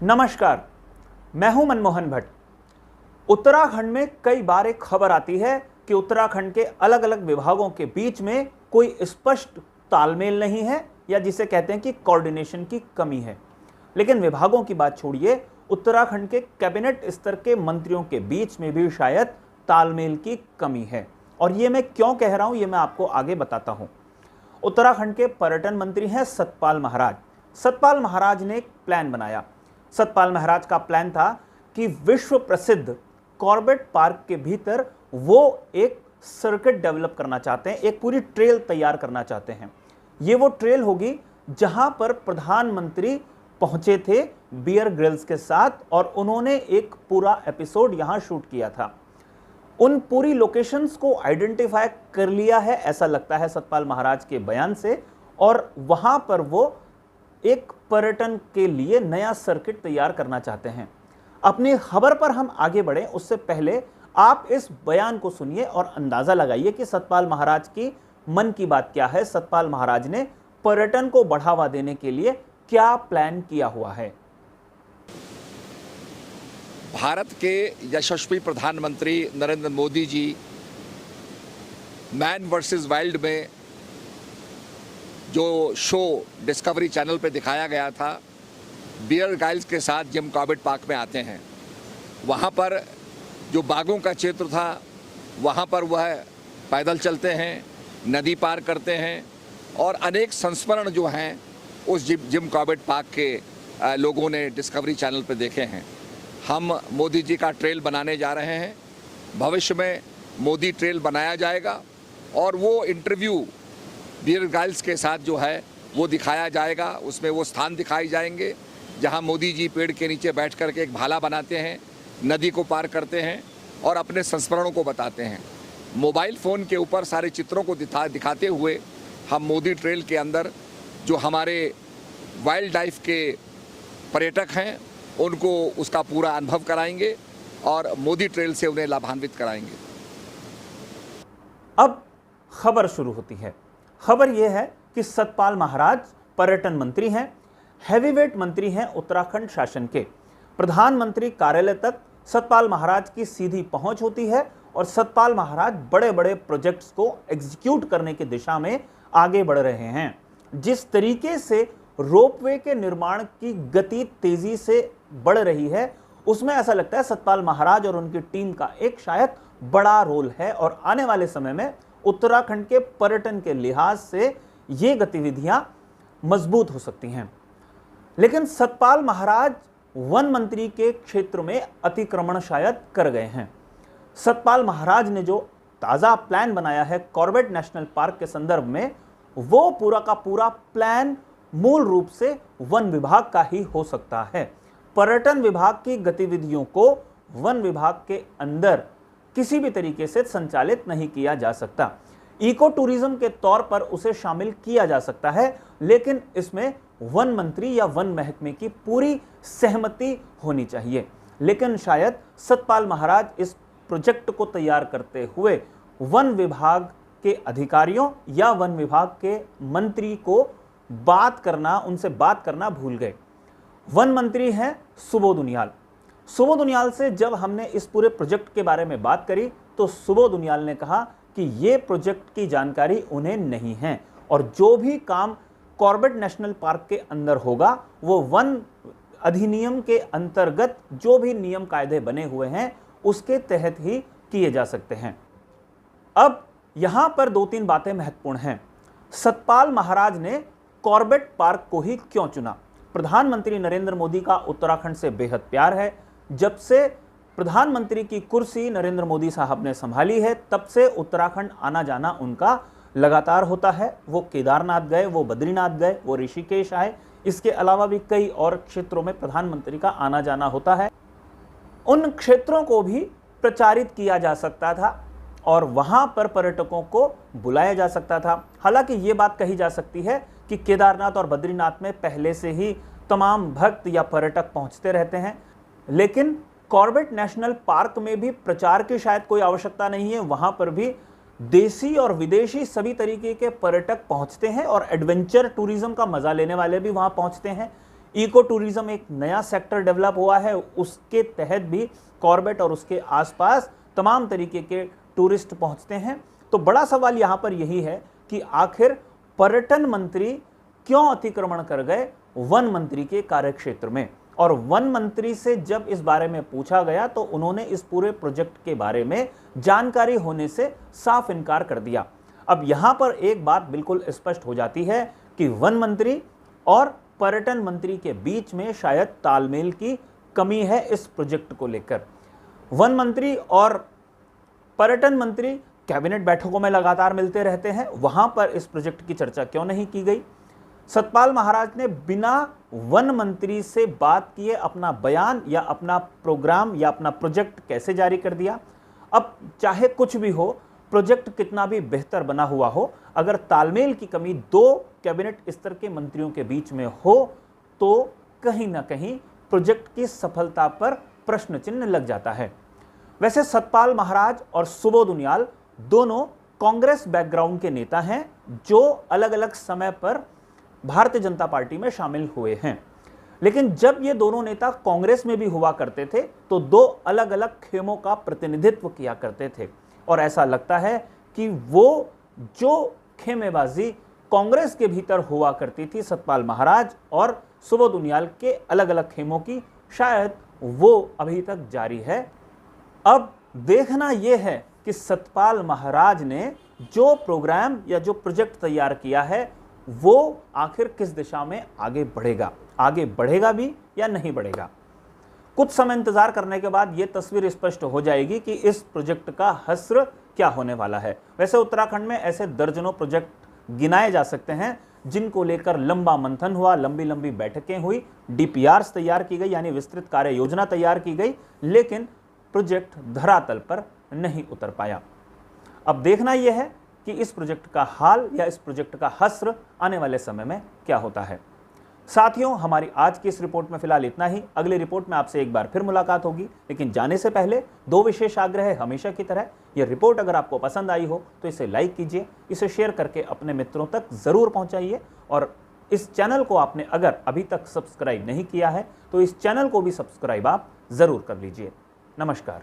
नमस्कार, मैं हूं मनमोहन भट्ट। उत्तराखंड में कई बार एक खबर आती है कि उत्तराखंड के अलग अलग विभागों के बीच में कोई स्पष्ट तालमेल नहीं है या जिसे कहते हैं कि कोऑर्डिनेशन की कमी है। लेकिन विभागों की बात छोड़िए, उत्तराखंड के कैबिनेट स्तर के मंत्रियों के बीच में भी शायद तालमेल की कमी है। और ये मैं क्यों कह रहा हूं, ये मैं आपको आगे बताता हूं। उत्तराखंड के पर्यटन मंत्री हैं सतपाल महाराज। सतपाल महाराज ने एक प्लान बनाया। सतपाल महाराज का प्लान था कि विश्व प्रसिद्ध कॉर्बेट पार्क के भीतर वो एक सर्किट डेवलप करना चाहते हैं, एक पूरी ट्रेल तैयार करना चाहते हैं। ये वो ट्रेल होगी जहां पर प्रधानमंत्री पहुंचे थे बियर ग्रिल्स के साथ और उन्होंने एक पूरा एपिसोड यहां शूट किया था। उन पूरी लोकेशंस को आइडेंटिफाई कर लिया है, ऐसा लगता है सतपाल महाराज के बयान से, और वहां पर वो एक पर्यटन के लिए नया सर्किट तैयार करना चाहते हैं। अपनी खबर पर हम आगे बढ़े उससे पहले आप इस बयान को सुनिए और अंदाजा लगाइए कि सतपाल महाराज की मन की बात क्या है। सतपाल महाराज ने पर्यटन को बढ़ावा देने के लिए क्या प्लान किया हुआ है। भारत के यशस्वी प्रधानमंत्री Narendra Modi ji man versus wild में जो शो डिस्कवरी चैनल पे दिखाया गया था, बियर ग्रिल्स के साथ जिम कॉर्बेट पार्क में आते हैं। वहाँ पर जो बागों का क्षेत्र था, वहाँ पर वह पैदल चलते हैं, नदी पार करते हैं और अनेक संस्मरण जो हैं उस जिम कॉर्बेट पार्क के लोगों ने डिस्कवरी चैनल पे देखे हैं। हम मोदी जी का ट्रेल बनाने जा रहे हैं। भविष्य में मोदी ट्रेल बनाया जाएगा और वो इंटरव्यू बियर ग्रिल्स के साथ जो है वो दिखाया जाएगा। उसमें वो स्थान दिखाए जाएंगे जहां मोदी जी पेड़ के नीचे बैठ कर के एक भाला बनाते हैं, नदी को पार करते हैं और अपने संस्मरणों को बताते हैं। मोबाइल फ़ोन के ऊपर सारे चित्रों को दिखाते हुए हम मोदी ट्रेल के अंदर जो हमारे वाइल्ड लाइफ के पर्यटक हैं उनको उसका पूरा अनुभव कराएंगे और मोदी ट्रेल से उन्हें लाभान्वित कराएंगे। अब खबर शुरू होती है। खबर यह है कि सतपाल महाराज पर्यटन मंत्री हैं, हैवीवेट मंत्री हैं उत्तराखंड शासन के। प्रधानमंत्री कार्यालय तक सतपाल महाराज की सीधी पहुंच होती है और सतपाल महाराज बड़े बड़े प्रोजेक्ट्स को एग्जीक्यूट करने की दिशा में आगे बढ़ रहे हैं। जिस तरीके से रोपवे के निर्माण की गति तेजी से बढ़ रही है, उसमें ऐसा लगता है सतपाल महाराज और उनकी टीम का एक शायद बड़ा रोल है और आने वाले समय में उत्तराखंड के पर्यटन के लिहाज से ये गतिविधियां मजबूत हो सकती हैं। लेकिन सतपाल महाराज वन मंत्री के क्षेत्र में अतिक्रमण शायद कर गए हैं। सतपाल महाराज ने जो ताजा प्लान बनाया है कॉर्बेट नेशनल पार्क के संदर्भ में, वो पूरा का पूरा प्लान मूल रूप से वन विभाग का ही हो सकता है। पर्यटन विभाग की गतिविधियों को वन विभाग के अंदर किसी भी तरीके से संचालित नहीं किया जा सकता। इको टूरिज्म के तौर पर उसे शामिल किया जा सकता है, लेकिन इसमें वन मंत्री या वन महकमे की पूरी सहमति होनी चाहिए। लेकिन शायद सतपाल महाराज इस प्रोजेक्ट को तैयार करते हुए वन विभाग के अधिकारियों या वन विभाग के मंत्री को उनसे बात करना भूल गए। वन मंत्री हैं सुबोध उनियाल। सुबोध उनियाल से जब हमने इस पूरे प्रोजेक्ट के बारे में बात करी तो सुबोध उनियाल ने कहा कि ये प्रोजेक्ट की जानकारी उन्हें नहीं है और जो भी काम कॉर्बेट नेशनल पार्क के अंदर होगा वो वन अधिनियम के अंतर्गत जो भी नियम कायदे बने हुए हैं उसके तहत ही किए जा सकते हैं। अब यहां पर दो तीन बातें महत्वपूर्ण हैं। सतपाल महाराज ने कॉर्बेट पार्क को ही क्यों चुना? प्रधानमंत्री नरेंद्र मोदी का उत्तराखंड से बेहद प्यार है। जब से प्रधानमंत्री की कुर्सी नरेंद्र मोदी साहब ने संभाली है, तब से उत्तराखंड आना जाना उनका लगातार होता है। वो केदारनाथ गए, वो बद्रीनाथ गए, वो ऋषिकेश आए। इसके अलावा भी कई और क्षेत्रों में प्रधानमंत्री का आना जाना होता है। उन क्षेत्रों को भी प्रचारित किया जा सकता था और वहां पर पर्यटकों को बुलाया जा सकता था। हालांकि ये बात कही जा सकती है कि केदारनाथ और बद्रीनाथ में पहले से ही तमाम भक्त या पर्यटक पहुंचते रहते हैं, लेकिन कॉर्बेट नेशनल पार्क में भी प्रचार की शायद कोई आवश्यकता नहीं है। वहां पर भी देसी और विदेशी सभी तरीके के पर्यटक पहुंचते हैं और एडवेंचर टूरिज्म का मजा लेने वाले भी वहां पहुंचते हैं। इको टूरिज्म एक नया सेक्टर डेवलप हुआ है, उसके तहत भी कॉर्बेट और उसके आसपास तमाम तरीके के टूरिस्ट पहुंचते हैं। तो बड़ा सवाल यहां पर यही है कि आखिर पर्यटन मंत्री क्यों अतिक्रमण कर गए वन मंत्री के कार्यक्षेत्र में। और वन मंत्री से जब इस बारे में पूछा गया तो उन्होंने इस पूरे प्रोजेक्ट के बारे में जानकारी होने से साफ इनकार कर दिया। अब यहां पर एक बात बिल्कुल स्पष्ट हो जाती है कि वन मंत्री और पर्यटन मंत्री के बीच में शायद तालमेल की कमी है इस प्रोजेक्ट को लेकर। वन मंत्री और पर्यटन मंत्री कैबिनेट बैठकों में लगातार मिलते रहते हैं, वहां पर इस प्रोजेक्ट की चर्चा क्यों नहीं की गई। सतपाल महाराज ने बिना वन मंत्री से बात किए अपना बयान या अपना प्रोग्राम या अपना प्रोजेक्ट कैसे जारी कर दिया। अब चाहे कुछ भी हो, प्रोजेक्ट कितना भी बेहतर बना हुआ हो, अगर तालमेल की कमी दो कैबिनेट स्तर के मंत्रियों के बीच में हो तो कहीं ना कहीं प्रोजेक्ट की सफलता पर प्रश्न चिन्ह लग जाता है। वैसे सतपाल महाराज और सुबोध उनियाल दोनों कांग्रेस बैकग्राउंड के नेता हैं जो अलग अलग समय पर भारतीय जनता पार्टी में शामिल हुए हैं। लेकिन जब ये दोनों नेता कांग्रेस में भी हुआ करते थे तो दो अलग अलग खेमों का प्रतिनिधित्व किया करते थे, और ऐसा लगता है कि वो जो खेमेबाजी कांग्रेस के भीतर हुआ करती थी सतपाल महाराज और सुबोध उनियाल के अलग अलग खेमों की, शायद वो अभी तक जारी है। अब देखना यह है कि सतपाल महाराज ने जो प्रोग्राम या जो प्रोजेक्ट तैयार किया है वो आखिर किस दिशा में आगे बढ़ेगा भी या नहीं बढ़ेगा। कुछ समय इंतजार करने के बाद यह तस्वीर स्पष्ट हो जाएगी कि इस प्रोजेक्ट का हश्र क्या होने वाला है। वैसे उत्तराखंड में ऐसे दर्जनों प्रोजेक्ट गिनाए जा सकते हैं जिनको लेकर लंबा मंथन हुआ, लंबी लंबी बैठकें हुई, डीपीआरस तैयार की गई यानी विस्तृत कार्य योजना तैयार की गई, लेकिन प्रोजेक्ट धरातल पर नहीं उतर पाया। अब देखना यह है कि इस प्रोजेक्ट का हाल या इस प्रोजेक्ट का हश्र आने वाले समय में क्या होता है। साथियों, हमारी आज की इस रिपोर्ट में फिलहाल इतना ही। अगली रिपोर्ट में आपसे एक बार फिर मुलाकात होगी, लेकिन जाने से पहले दो विशेष आग्रह है हमेशा की तरह। यह रिपोर्ट अगर आपको पसंद आई हो तो इसे लाइक कीजिए, इसे शेयर करके अपने मित्रों तक जरूर पहुंचाइए, और इस चैनल को आपने अगर अभी तक सब्सक्राइब नहीं किया है तो इस चैनल को भी सब्सक्राइब आप जरूर कर लीजिए। नमस्कार।